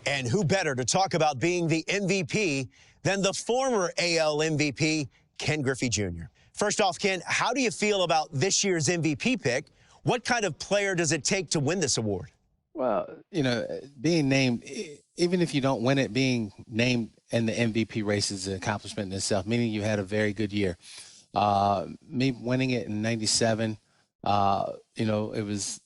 And who better to talk about being the MVP than the former AL MVP, Ken Griffey Jr. First off, Ken, how do you feel about this year's MVP pick? What kind of player does it take to win this award? Well, you know, being named, even if you don't win it, being named in the MVP race is an accomplishment in itself, meaning you had a very good year. Me winning it in '97, you know, it was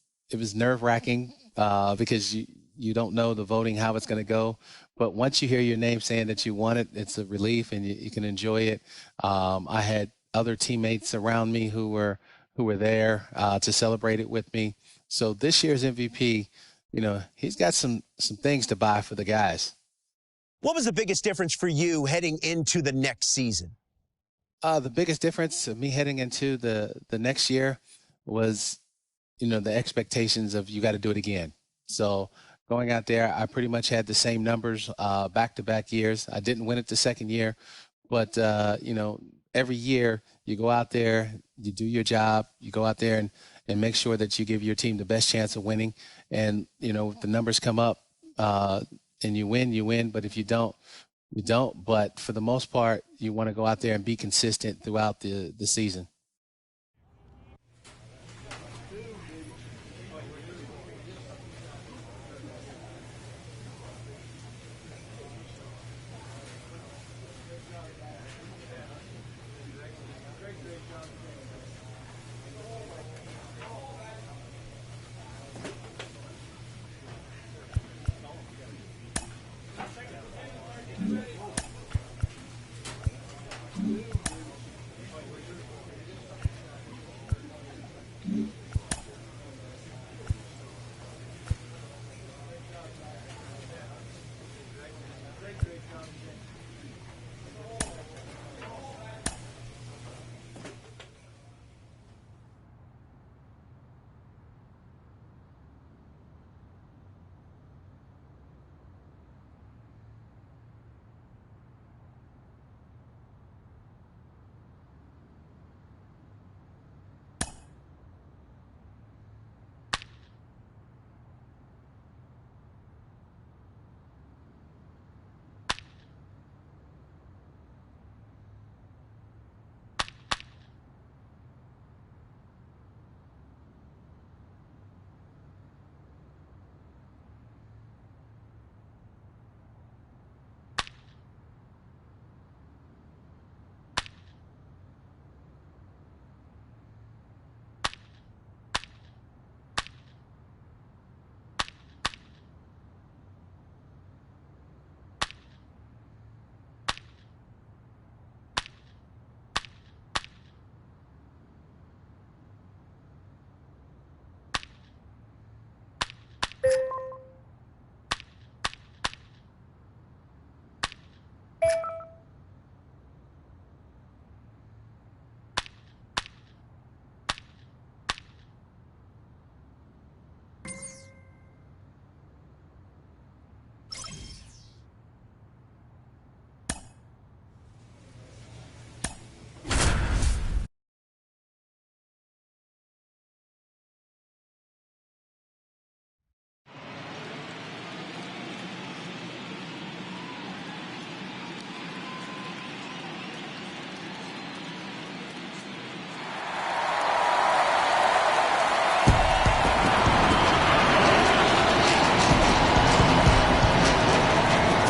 nerve-wracking because you don't know the voting, how it's going to go. But once you hear your name saying that you won it, it's a relief and you can enjoy it. I had other teammates around me who were there to celebrate it with me. So this year's MVP, you know, he's got some things to buy for the guys. What was the biggest difference for you heading into the next season? The biggest difference of me heading into the next year was, you know, the expectations of you got to do it again. So going out there, I pretty much had the same numbers back-to-back years. I didn't win it the second year, but, you know, every year you go out there, you do your job, you go out there and make sure that you give your team the best chance of winning. And, you know, if the numbers come up and you win. But if you don't, you don't. But for the most part, you want to go out there and be consistent throughout the season.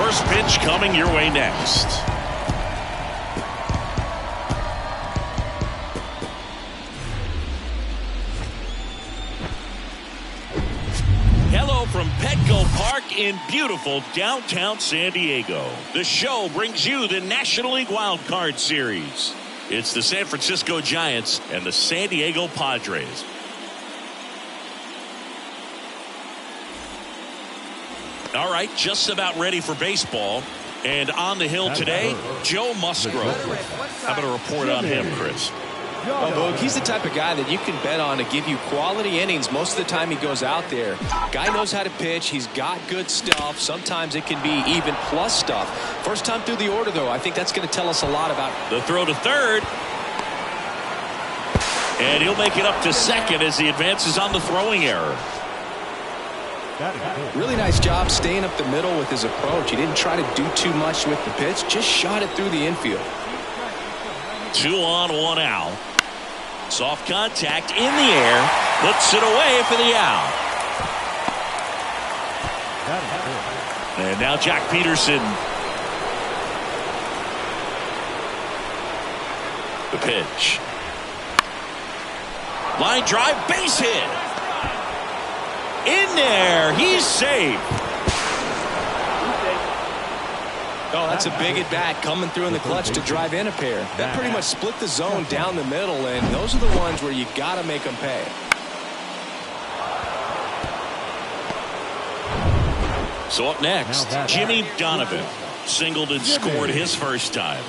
first pitch coming your way next. Hello from Petco Park in beautiful downtown San Diego. The show brings you the National League Wild Card Series. It's the San Francisco Giants and the San Diego Padres. All right, just about ready for baseball. And on the hill today, Joe Musgrove. How about a report on him, Chris? Well, Boog, he's the type of guy that you can bet on to give you quality innings most of the time he goes out there. Guy knows how to pitch. He's got good stuff. Sometimes it can be even plus stuff. First time through the order, though, I think that's going to tell us a lot about the throw to third. And he'll make it up to second as he advances on the throwing error. Really nice job staying up the middle with his approach. He didn't try to do too much with the pitch, just shot it through the infield. 2 on, 1 out. Soft contact in the air, puts it away for the out. And now Jack Peterson. The pitch. Line drive, base hit. In there, he's safe. Oh, that's a big at bat coming through in the clutch to drive in a pair. That pretty much split the zone down the middle, and those are the ones where you got to make them pay. So up next, Jimmy Donovan. Singled and scored his first time.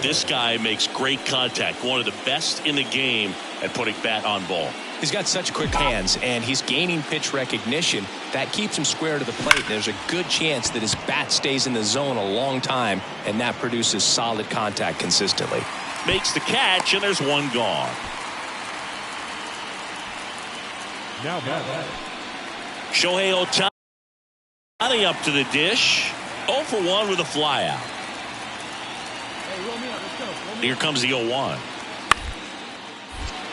This guy makes great contact. One of the best in the game at putting bat on ball. He's got such quick hands, and he's gaining pitch recognition. That keeps him square to the plate. There's a good chance that his bat stays in the zone a long time, and that produces solid contact consistently. Makes the catch, and there's one gone. Now Shohei Ohtani up to the dish. 0 for 1 with a flyout. Here comes the 0-1.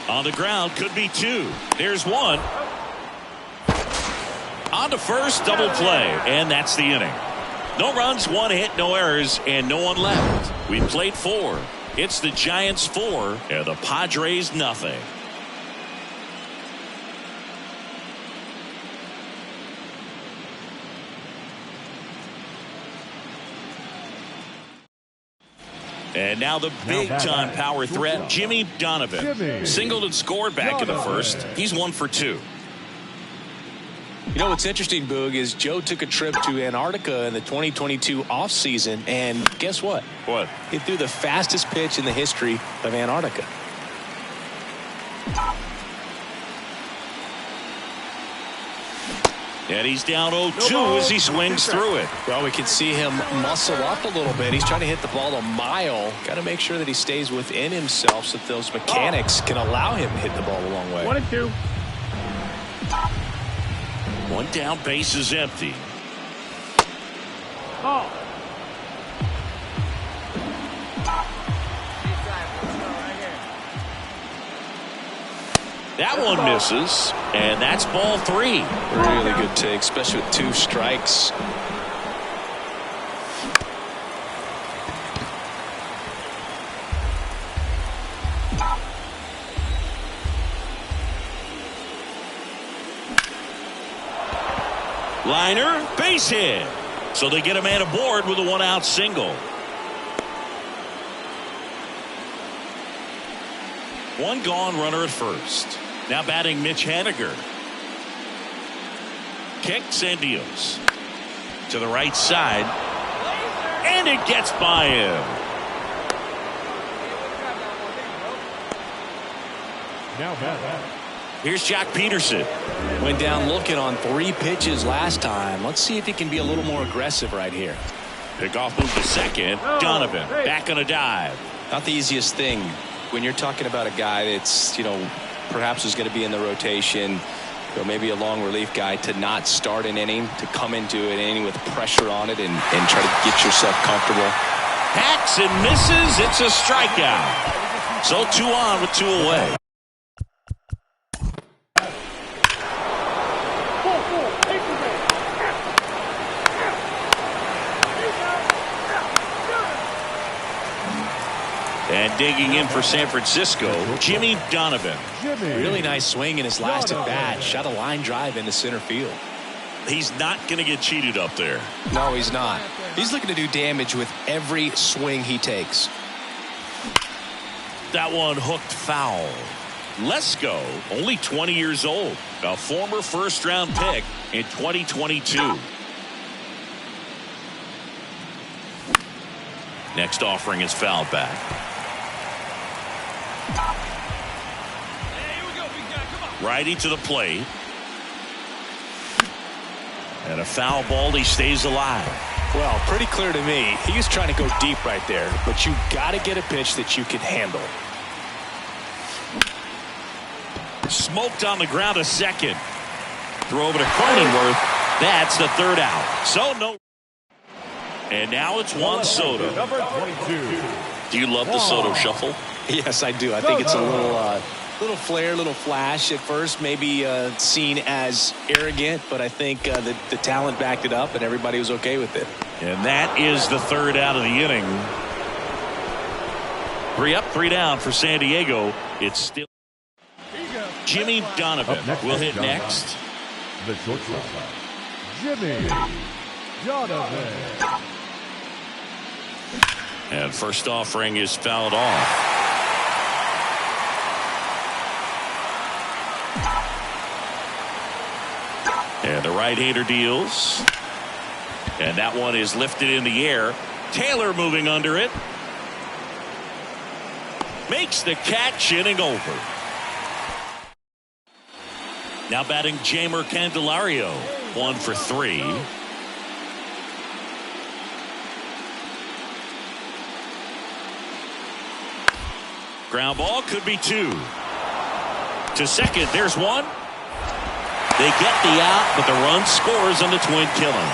On the ground, could be 2. There's 1. On to first, double play, and that's the inning. No runs, 1 hit, no errors, and no one left. We played 4. It's the Giants 4 and the Padres nothing. And now the big-time power threat, Jimmy Donovan. Singled and scored back in the first. He's 1 for 2. You know what's interesting, Boog, is Joe took a trip to Antarctica in the 2022 offseason, and guess what? What? He threw the fastest pitch in the history of Antarctica. And he's down 0-2 as he swings through it. Well, we can see him muscle up a little bit. He's trying to hit the ball a mile. Got to make sure that he stays within himself so that those mechanics can allow him to hit the ball a long way. 1-2. 1 down, base is empty. Ball. That one misses, and that's ball 3. Really good take, especially with 2 strikes. Liner, base hit. So they get a man aboard with a 1-out single. 1 gone, runner at first. Now batting Mitch Haniger. Kicks and deals. To the right side. And it gets by him. Now back. Here's Jack Peterson. Went down looking on 3 pitches last time. Let's see if he can be a little more aggressive right here. Pickoff move to second. Donovan back on a dive. Not the easiest thing when you're talking about a guy that's, perhaps is going to be in the rotation, maybe a long relief guy, to not start an inning, to come into an inning with pressure on it and try to get yourself comfortable. Hacks and misses. It's a strikeout. So 2 on with 2 away. And digging in for San Francisco, Jimmy Donovan. Really nice swing in his last at bat. Shot a line drive into center field. He's not going to get cheated up there. No, he's not. He's looking to do damage with every swing he takes. That one hooked foul. Lesko, only 20 years old, a former first-round pick in 2022. Next offering is fouled back. Righty to the plate. And a foul ball, he stays alive. Well, pretty clear to me. He was trying to go deep right there, but you got to get a pitch that you can handle. Smoked on the ground a second. Throw over to Cronenworth. That's the third out. So no. And now it's Juan Soto. Number 22. Do you love the Soto shuffle? Yes, I do. I think it's a little flair, little flash at first, maybe seen as arrogant, but I think the talent backed it up and everybody was okay with it. And that is the third out of the inning. 3 up, 3 down for San Diego. It's still Jimmy Donovan will hit next. The shortstop, Jimmy Donovan. And first offering is fouled off. And the right-hander deals. And that one is lifted in the air. Taylor moving under it. Makes the catch, inning over. Now batting Jeimer Candelario. 1 for 3. Ground ball could be 2. To second, there's 1. They get the out, but the run scores on the twin killing.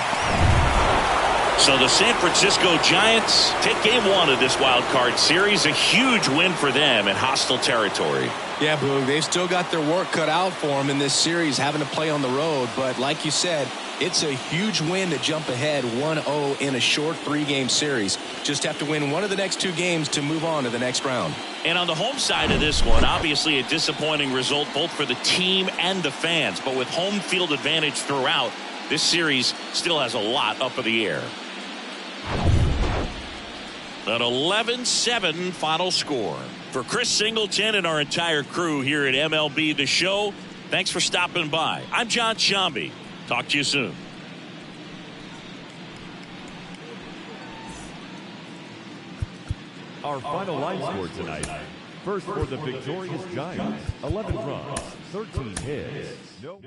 So the San Francisco Giants take game 1 of this wild card series. A huge win for them in hostile territory. Yeah, Boog, they've still got their work cut out for them in this series, having to play on the road. But like you said, it's a huge win to jump ahead 1-0 in a short 3-game series. Just have to win one of the next 2 games to move on to the next round. And on the home side of this one, obviously a disappointing result both for the team and the fans. But with home field advantage throughout, this series still has a lot up in the air. An 11-7 final score. For Chris Singleton and our entire crew here at MLB The Show, thanks for stopping by. I'm John Shambi. Talk to you soon. Our final line score tonight. First for the victorious Giants, 11 runs, 13 hits. No.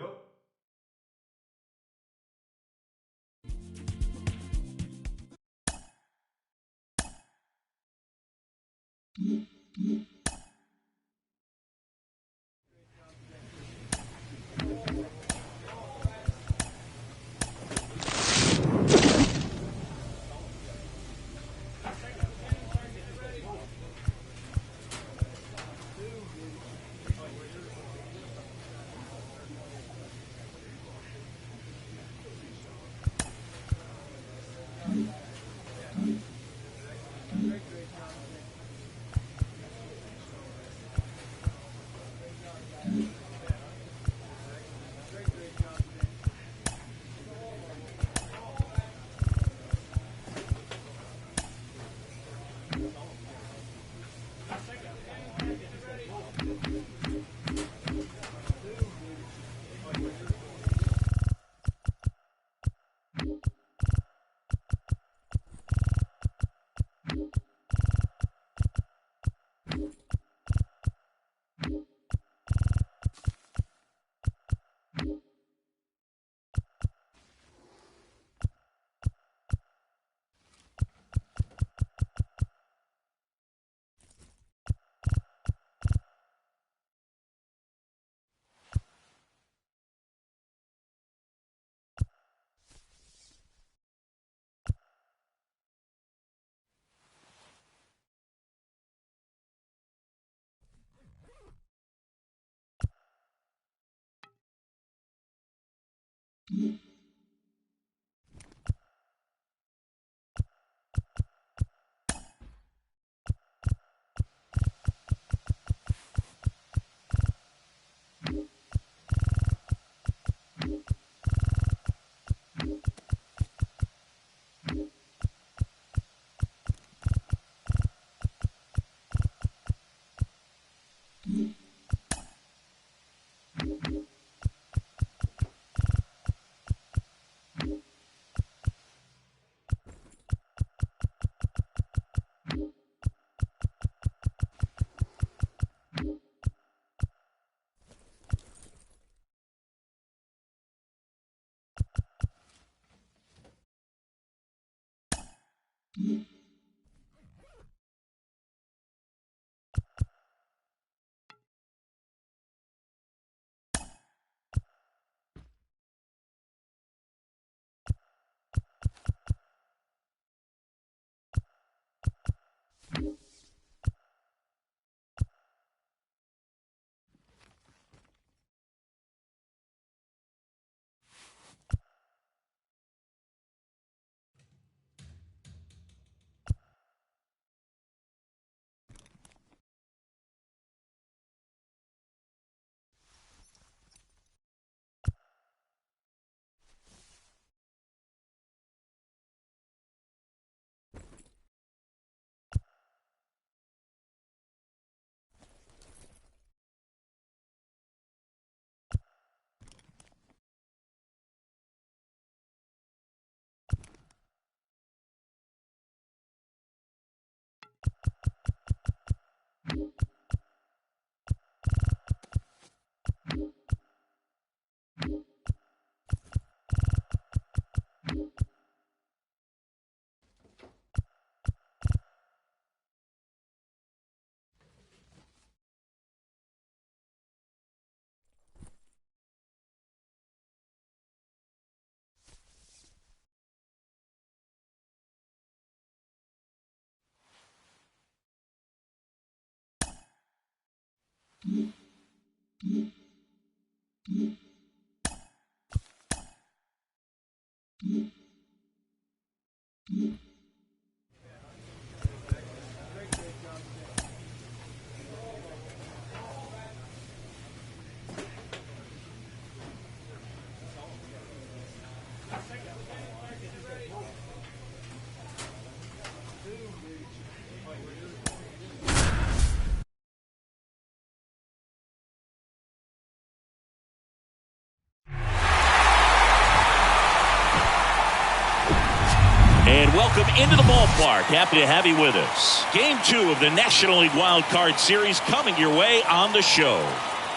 And welcome into the ballpark. Happy to have you with us. Game 2 of the National League Wild Card Series coming your way on the show.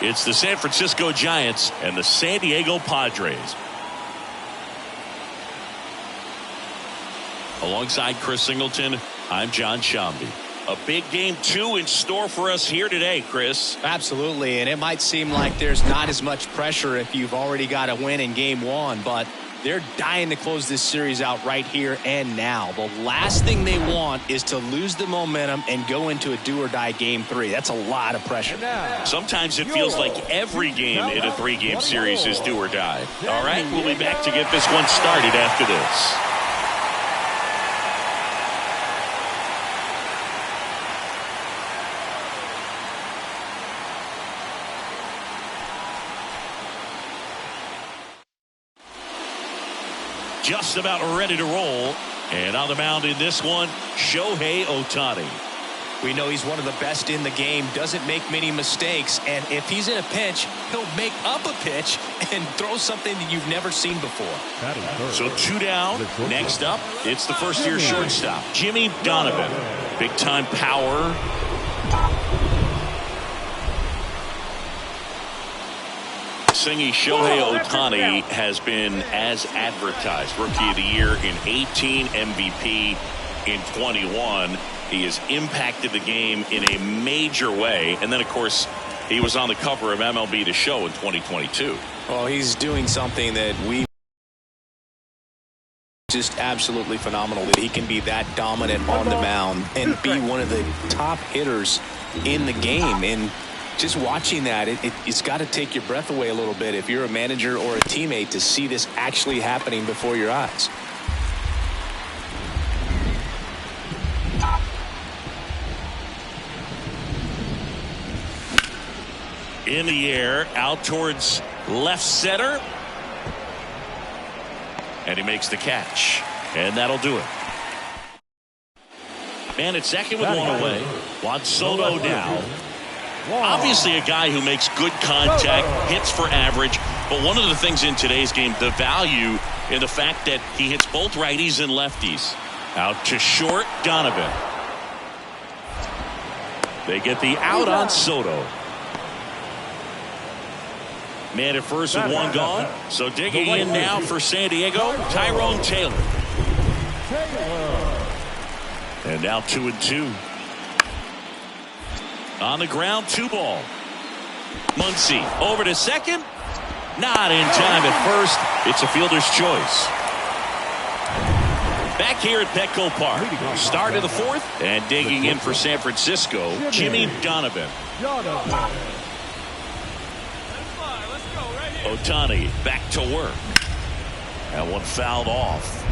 It's the San Francisco Giants and the San Diego Padres. Alongside Chris Singleton, I'm John Shambi. A big game 2 in store for us here today, Chris. Absolutely, and it might seem like there's not as much pressure if you've already got a win in game 1, but they're dying to close this series out right here and now. The last thing they want is to lose the momentum and go into a do-or-die game 3. That's a lot of pressure. Sometimes it feels like every game in a 3-game series is do or die. All right, we'll be back to get this one started after this. Just about ready to roll. And on the mound in this one, Shohei Ohtani. We know he's one of the best in the game, doesn't make many mistakes, and if he's in a pinch, he'll make up a pitch and throw something that you've never seen before. So 2 down. Next up, it's the first-year shortstop, Jimmy Donovan. Big-time power. Singy, Shohei Ohtani has been as advertised. Rookie of the Year in 18, MVP in 21. He has impacted the game in a major way. And then, of course, he was on the cover of MLB The Show in 2022. Well, he's doing something that we just absolutely phenomenal, that he can be that dominant on the mound and be one of the top hitters in the game. And just watching that, it's got to take your breath away a little bit if you're a manager or a teammate to see this actually happening before your eyes. In the air, out towards left center. And he makes the catch. And that'll do it. Man at second with one away. Juan Soto now. Obviously a guy who makes good contact, hits for average, but one of the things in today's game, the value in the fact that he hits both righties and lefties. Out to short, Donovan. They get the out on Soto. Man at first with one gone. So digging in now for San Diego, Tyrone Taylor. And now 2-2. On the ground, 2 ball. Muncy over to second. Not in time at first. It's a fielder's choice. Back here at Petco Park. Start of the 4th. And digging in for San Francisco, Jimmy Donovan. Ohtani back to work. That one fouled off.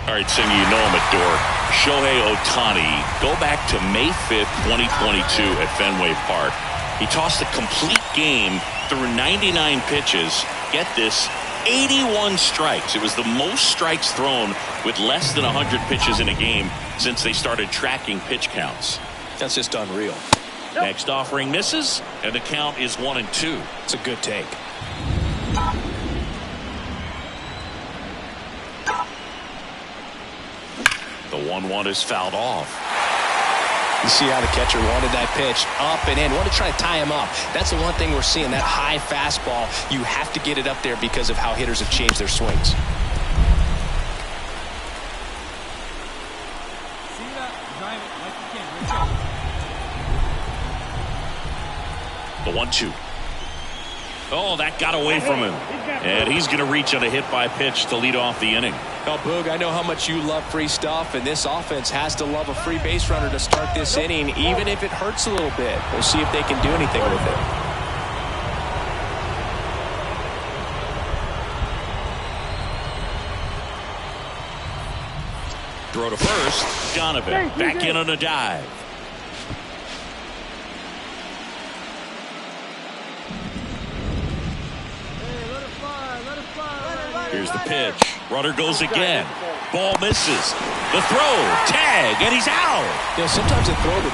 All right, Cindy, you know him at Dork. Shohei Ohtani. Go back to May 5th, 2022 at Fenway Park. He tossed a complete game through 99 pitches. Get this, 81 strikes. It was the most strikes thrown with less than 100 pitches in a game since they started tracking pitch counts. That's just unreal. Next offering misses, and the count is 1-2. It's a good take. The 1-1 is fouled off. You see how the catcher wanted that pitch up and in. Want to try to tie him up. That's the one thing we're seeing, that high fastball. You have to get it up there because of how hitters have changed their swings. The 1-2. Oh, that got away from him. And he's going to reach on a hit by pitch to lead off the inning. Well, Boog, I know how much you love free stuff, and this offense has to love a free base runner to start this inning, even if it hurts a little bit. We'll see if they can do anything with it. Throw to first. Donovan back in on a dive. Here's the pitch. Runner goes again. Ball misses. The throw. Tag. And he's out. You know, sometimes a throw to...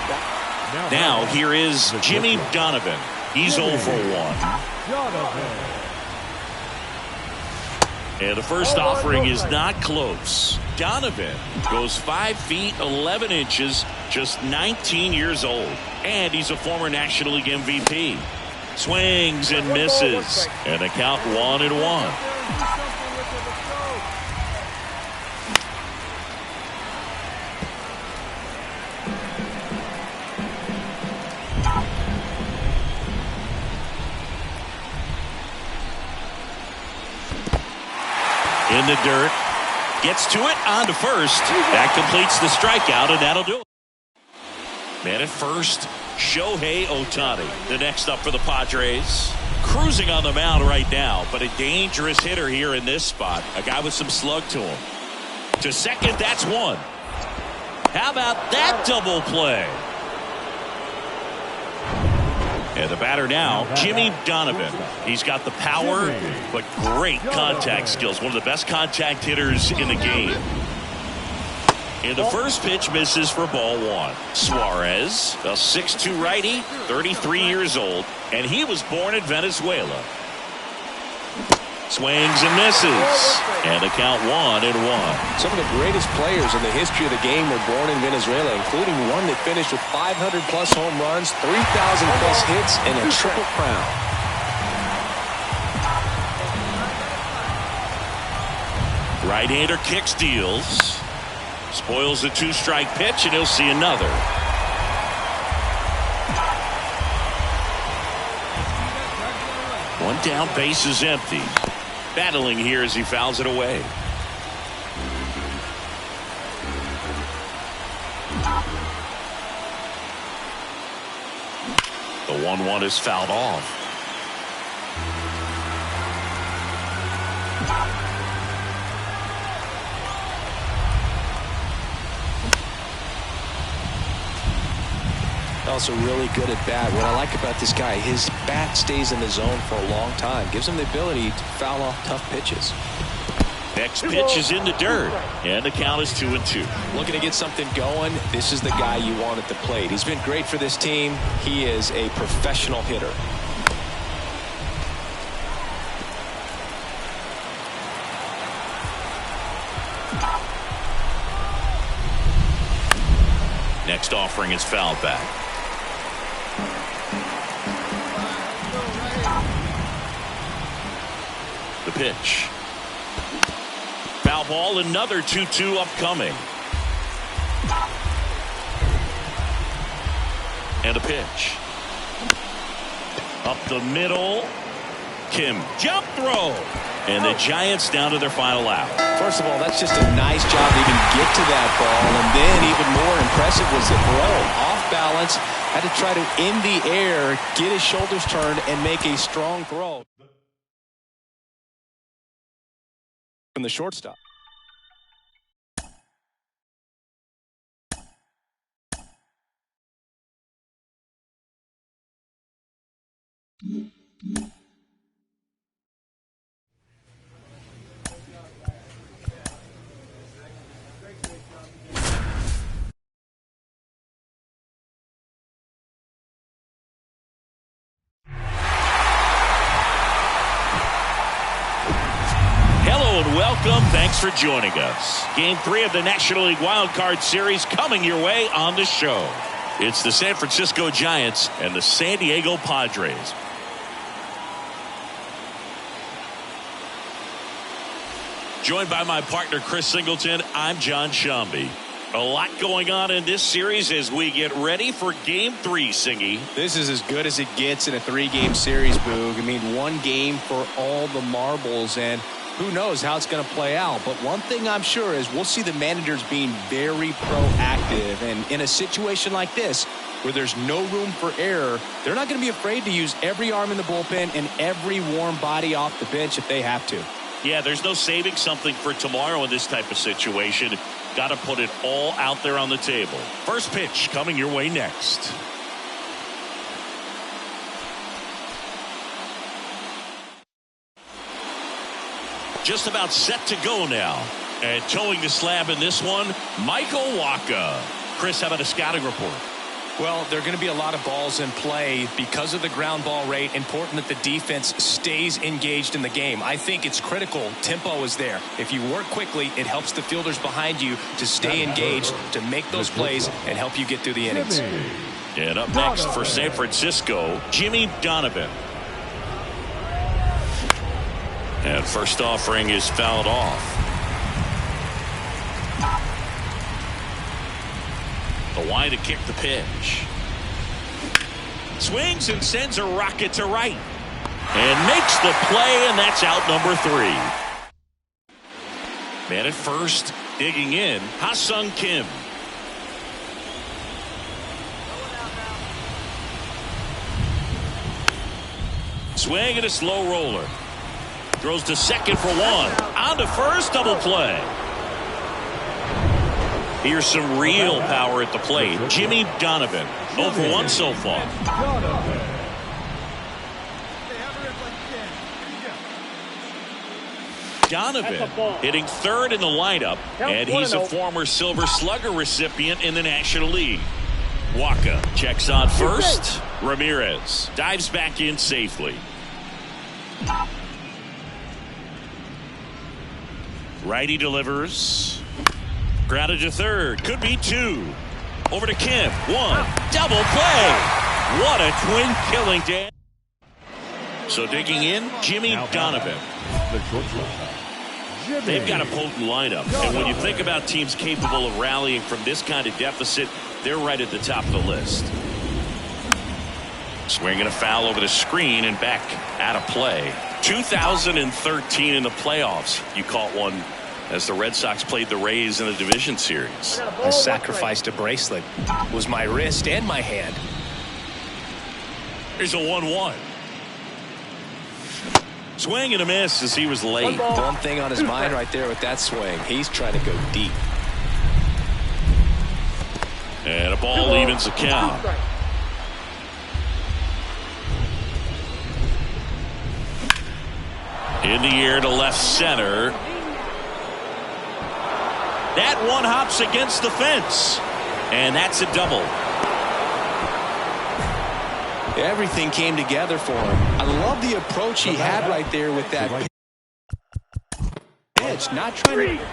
Now here is Jimmy Donovan. He's 0 for 1. And the first offering is not close. Donovan goes 5 feet 11 inches, just 19 years old. And he's a former National League MVP. Swings and misses. And the count 1-1. In the dirt, gets to it, on to first. That completes the strikeout, and that'll do it. Man at first, Shohei Ohtani. The next up for the Padres. Cruising on the mound right now, but a dangerous hitter here in this spot. A guy with some slug to him. To second, that's one. How about that double play? And the batter now, Jimmy Donovan. He's got the power, but great contact skills. One of the best contact hitters in the game. And the first pitch misses for ball 1. Suarez, a 6'2 righty, 33 years old, and he was born in Venezuela. Swings and misses. And the count 1-1. Some of the greatest players in the history of the game were born in Venezuela, including one that finished with 500-plus home runs, 3,000-plus hits, and a triple crown. Right-hander kick steals. Spoils the 2-strike pitch, and he'll see another. One down, base is empty. Battling here as he fouls it away. The 1-1 is fouled off. Also really good at bat. What I like about this guy, his bat stays in the zone for a long time. Gives him the ability to foul off tough pitches. Next pitch is in the dirt. And the count is 2-2. Looking to get something going. This is the guy you want at the plate. He's been great for this team. He is a professional hitter. Next offering is fouled back. The pitch. Foul ball, another 2-2 upcoming. And the pitch. Up the middle. Kim, jump throw. And the Giants down to their final out. First of all, that's just a nice job to even get to that ball. And then even more impressive was the throw. Off balance. Had to try to, in the air, get his shoulders turned and make a strong throw. From the shortstop. Hello and welcome. Thanks for joining us. Game 3 of the National League Wild Card Series coming your way on the show. It's the San Francisco Giants and the San Diego Padres. Joined by my partner Chris Singleton, I'm John Shambi. A lot going on in this series as we get ready for Game 3, Singy. This is as good as it gets in a 3-game series, Boog. I mean, one game for all the marbles, and who knows how it's going to play out. But one thing I'm sure is we'll see the managers being very proactive. And in a situation like this, where there's no room for error, they're not going to be afraid to use every arm in the bullpen and every warm body off the bench if they have to. Yeah, there's no saving something for tomorrow in this type of situation. Got to put it all out there on the table. First pitch coming your way next. Just about set to go now. And towing the slab in this one, Michael Wacha. Chris, how about a scouting report? Well, there are going to be a lot of balls in play because of the ground ball rate. Important that the defense stays engaged in the game. I think it's critical. Tempo is there. If you work quickly, it helps the fielders behind you to stay engaged, to make those plays, and help you get through the innings. And up next for San Francisco, Jimmy Donovan. And first offering is fouled off. The wide to kick the pitch. Swings and sends a rocket to right. And makes the play, and that's out number 3. Man at first, digging in, Ha-Sung Kim. Swing and a slow roller. Throws to second for 1. On to first, double play. Here's some real power at the plate. Jimmy Donovan, 0 for 1 so far. Donovan hitting third in the lineup, and he's a former Silver Slugger recipient in the National League. Wacha checks on first. Ramirez dives back in safely. Righty delivers. Grounded to third. Could be 2. Over to Kim. 1. Double play. What a twin killing day. So digging in, Jimmy Donovan. They've got a potent lineup. And when you think about teams capable of rallying from this kind of deficit, they're right at the top of the list. Swinging a foul over the screen and back out of play. 2013 in the playoffs. You caught one as the Red Sox played the Rays in the division series. I sacrificed a bracelet. It was my wrist and my hand. Here's a 1-1. Swing and a miss as he was late. One thing on his mind right there with that swing. He's trying to go deep. And a ball evens the count. In the air to left center. That one hops against the fence. And that's a double. Everything came together for him. I love the approach he had right there with that pitch. Not trying to...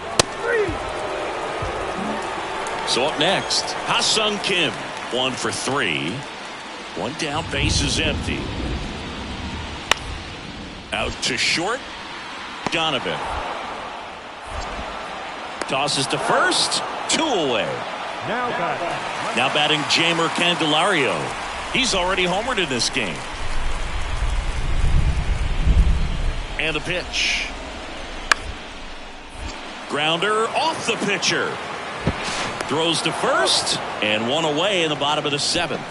So up next, Ha-Sung Kim. 1 for 3. One down, base is empty. Out to short. Donovan. Tosses to first. 2 away. Now back. Now batting Jeimer Candelario. He's already homered in this game. And the pitch. Grounder off the pitcher. Throws to first and one away in the bottom of the 7th.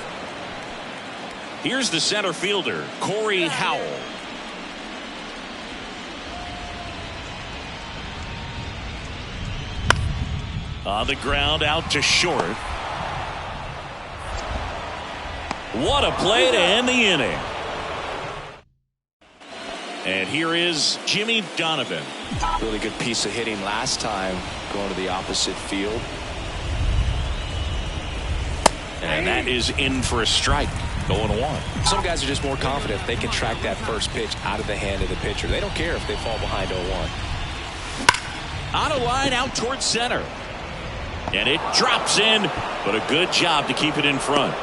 Here's the center fielder, Corey Howell. On the ground out to short. What a play to end the inning. And here is Jimmy Donovan. Really good piece of hitting last time, going to the opposite field. And that is in for a strike. 0-1. Some guys are just more confident they can track that first pitch out of the hand of the pitcher. They don't care if they fall behind 0-1. On a line out towards center. And it drops in, but a good job to keep it in front.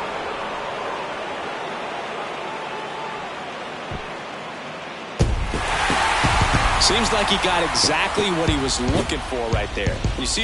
Seems like he got exactly what he was looking for right there. You see